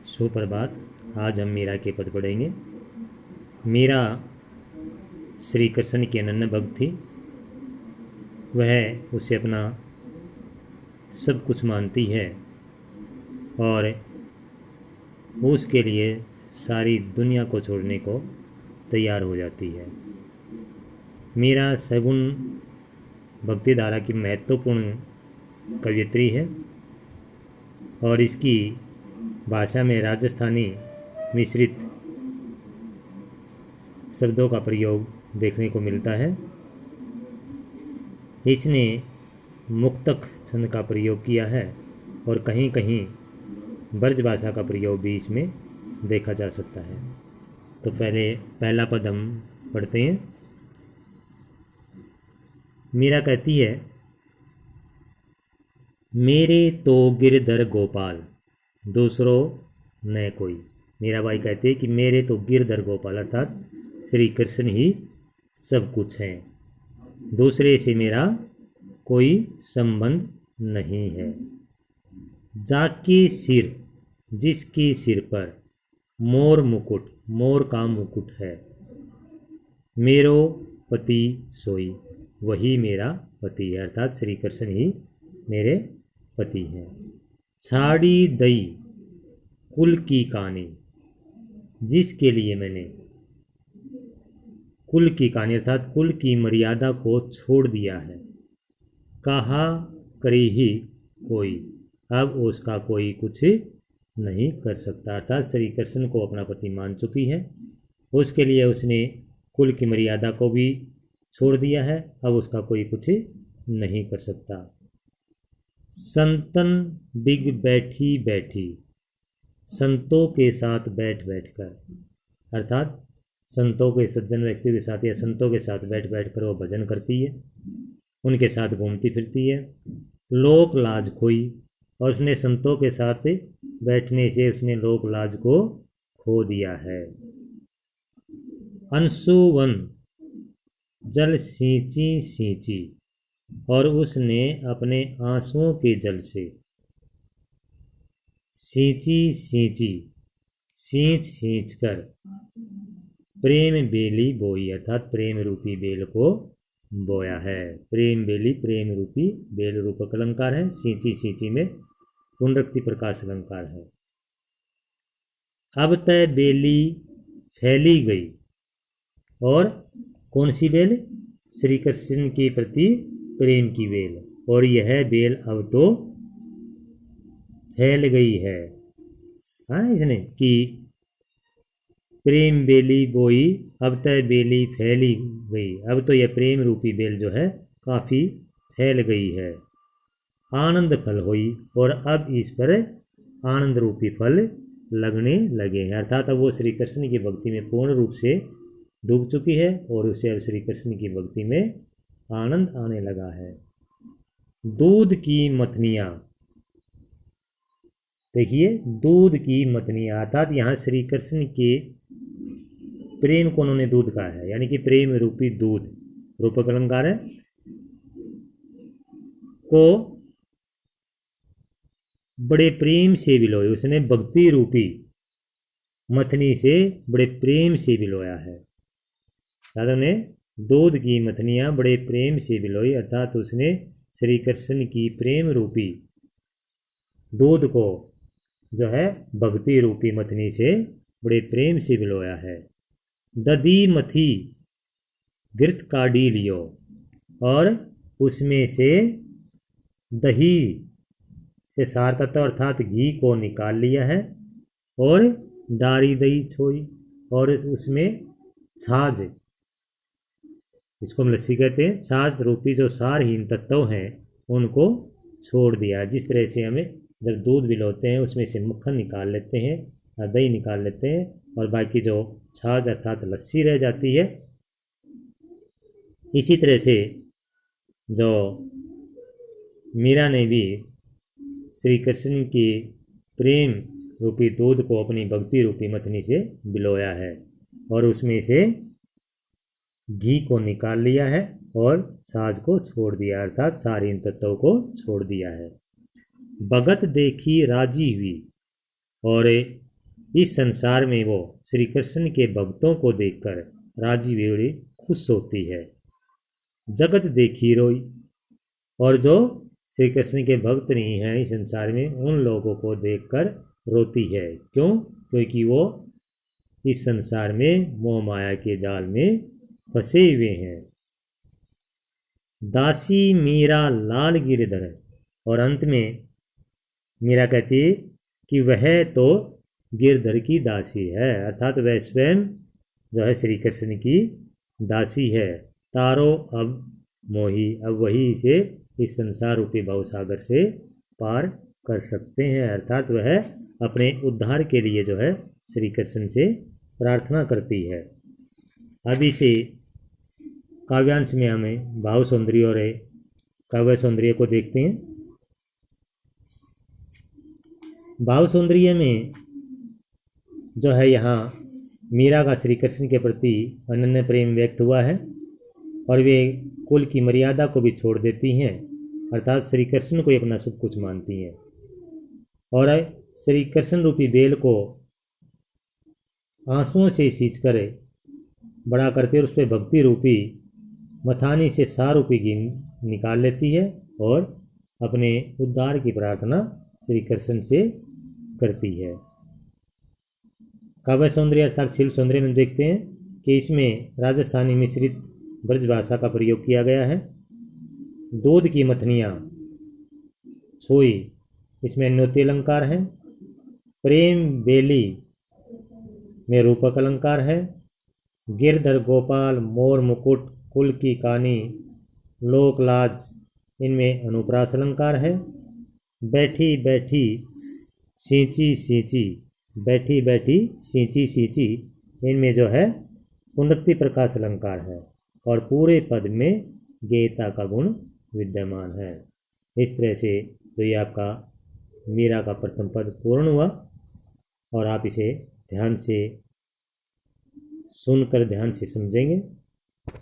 सुप्रभात। आज हम मीरा के पद पढ़ेंगे। मीरा श्री कृष्ण की अनन्य भक्त थी। वह उसे अपना सब कुछ मानती है और उसके लिए सारी दुनिया को छोड़ने को तैयार हो जाती है। मीरा सगुण भक्ति धारा की महत्वपूर्ण कवयित्री है और इसकी भाषा में राजस्थानी मिश्रित शब्दों का प्रयोग देखने को मिलता है। इसने मुक्तक छंद का प्रयोग किया है और कहीं कहीं ब्रज भाषा का प्रयोग भी इसमें देखा जा सकता है। तो पहला पद हम पढ़ते हैं। मीरा कहती है, मेरे तो गिरधर गोपाल दूसरों न कोई। मीराबाई कहती है कि मेरे तो गिरधर गोपाल अर्थात श्री कृष्ण ही सब कुछ हैं, दूसरे से मेरा कोई संबंध नहीं है। जाके सिर जिसके सिर पर मोर मुकुट, मोर का मुकुट है, मेरो पति सोई, वही मेरा पति है अर्थात श्री कृष्ण ही मेरे पति हैं। छाड़ी दई कुल की कहानी, जिसके लिए मैंने कुल की कहानी अर्थात कुल की मर्यादा को छोड़ दिया है। कहा करे ही कोई, अब उसका कोई कुछ नहीं कर सकता अर्थात श्री कृष्ण को अपना पति मान चुकी है। उसके लिए उसने कुल की मर्यादा को भी छोड़ दिया है, अब उसका कोई कुछ नहीं कर सकता। संतन डिग बैठी बैठी, संतों के साथ बैठ बैठकर अर्थात संतों के सज्जन व्यक्तियों के साथ या संतों के साथ बैठ बैठकर वो भजन करती है, उनके साथ घूमती फिरती है। लोक लाज खोई, और उसने संतों के साथ बैठने से उसने लोक लाज को खो दिया है। अंशुवन जल सींची सींची, और उसने अपने आंसुओं के जल से सींची सींची सींच सींच कर प्रेम बेली बोई अर्थात प्रेम रूपी बेल को बोया है। प्रेम बेली प्रेम रूपी बेल रूपक अलंकार है। सींची सींची में पुनरुक्ति प्रकाश अलंकार है। अब तय बेली फैली गई, और कौन सी बेल? श्री कृष्ण के प्रति प्रेम की बेल, और यह बेल अब तो फैल गई है। हाँ, इसने कि प्रेम बेली बोई अब तय बेली फैली गई, अब तो यह प्रेम रूपी बेल जो है काफी फैल गई है। आनंद फल हुई, और अब इस पर आनंद रूपी फल लगने लगे हैं अर्थात अब वो श्री कृष्ण की भक्ति में पूर्ण रूप से डूब चुकी है और उसे अब श्री कृष्ण की भक्ति में आनंद आने लगा है। दूध की मथनियाँ, देखिए दूध की मथनियाँ अर्थात यहाँ श्री कृष्ण के प्रेम को उन्होंने दूध कहा है, यानी कि प्रेम रूपी दूध रूपक अलंकार है को बड़े प्रेम से बिलोए। उसने भक्ति रूपी मथनी से बड़े प्रेम से बिलोया है। दादा ने दूध की मथनियाँ बड़े प्रेम से बिलोई अर्थात उसने श्री कृष्ण की प्रेम रूपी दूध को जो है भक्ति रूपी मथनी से बड़े प्रेम से बिलोया है। दधी मथी घृत काढ़ी लियो, और उसमें से दही से सार तत्व अर्थात घी को निकाल लिया है, और डारी दही छोई, और उसमें छाछ, जिसको हम लस्सी कहते हैं, छाछ रूपी जो सारहीन तत्व हैं उनको छोड़ दिया। जिस तरह से हमें जब दूध बिलोते हैं उसमें से मक्खन निकाल लेते हैं, दही निकाल लेते हैं, और बाकी जो छाछ अर्थात लस्सी रह जाती है, इसी तरह से जो मीरा ने भी श्री कृष्ण की प्रेम रूपी दूध को अपनी भक्ति रूपी मथनी से बिलोया है, और उसमें से घी को निकाल लिया है और छाछ को छोड़ दिया अर्थात सारीन तत्वों को छोड़ दिया है। भगत देखी राजी हुई, और इस संसार में वो श्री कृष्ण के भक्तों को देखकर राजी बेड़ी खुश होती है। जगत देखी रोई, और जो श्री कृष्ण के भक्त नहीं हैं इस संसार में, उन लोगों को देखकर रोती है। क्यों? क्योंकि वो इस संसार में मोह माया के जाल में फंसे हुए हैं। दासी मीरा लाल गिरधर, और अंत में मीरा कहती है कि वह तो गिरधर की दासी है, अर्थात वह स्वयं जो है श्री कृष्ण की दासी है। तारो अब मोही, अब वही इसे इस संसार रूपी भवसागर से पार कर सकते हैं, अर्थात वह अपने उद्धार के लिए जो है श्री कृष्ण से प्रार्थना करती है। अब इसे काव्यांश में हमें भाव सौंदर्य और काव्य सौंदर्य को देखते हैं। भाव सौंदर्य में जो है यहाँ मीरा का श्री कृष्ण के प्रति अनन्य प्रेम व्यक्त हुआ है, और वे कुल की मर्यादा को भी छोड़ देती हैं, अर्थात श्री कृष्ण को ही अपना सब कुछ मानती हैं, और श्री कृष्ण रूपी बेल को आंसुओं से सींच कर बड़ा करते और उस पर भक्ति रूपी मथानी से सा रूपी घी निकाल लेती है और अपने उद्धार की प्रार्थना श्री कृष्ण से करती है। काव्य सौंदर्य अर्थात शिल्प सौंदर्य में देखते हैं कि इसमें राजस्थानी मिश्रित ब्रज भाषा का प्रयोग किया गया है। दूध की मथनियाँ छोई, इसमें न्योती अलंकार है। प्रेम बेली में रूपक अलंकार है। गिरधर गोपाल मोर मुकुट कुल की कानी लोकलाज, इनमें अनुप्रास अलंकार है। बैठी बैठी सींची सींची, बैठी बैठी सींची सींची, इनमें जो है पुनरुक्ति प्रकाश अलंकार है, और पूरे पद में गेयता का गुण विद्यमान है। इस तरह से तो ये आपका मीरा का प्रथम पद पूर्ण हुआ, और आप इसे ध्यान से सुनकर ध्यान से समझेंगे